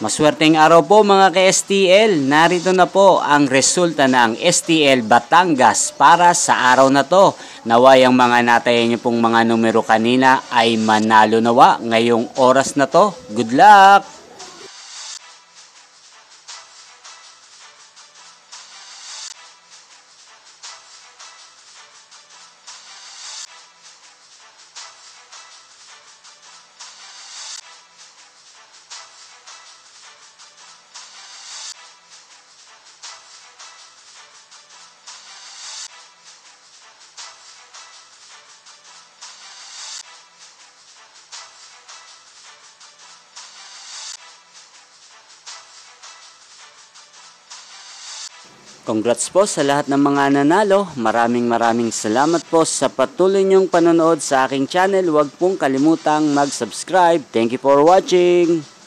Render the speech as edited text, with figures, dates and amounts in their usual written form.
Maswerteng araw po mga ka-STL. Narito na po ang resulta ng STL Batangas para sa araw na to. Naway ang mga natayan niyo pong mga numero kanina ay manalo nawa ngayong oras na to. Good luck! Congrats po sa lahat ng mga nanalo. Maraming salamat po sa patuloy niyong panonood sa aking channel. Huwag pong kalimutang mag-subscribe. Thank you for watching.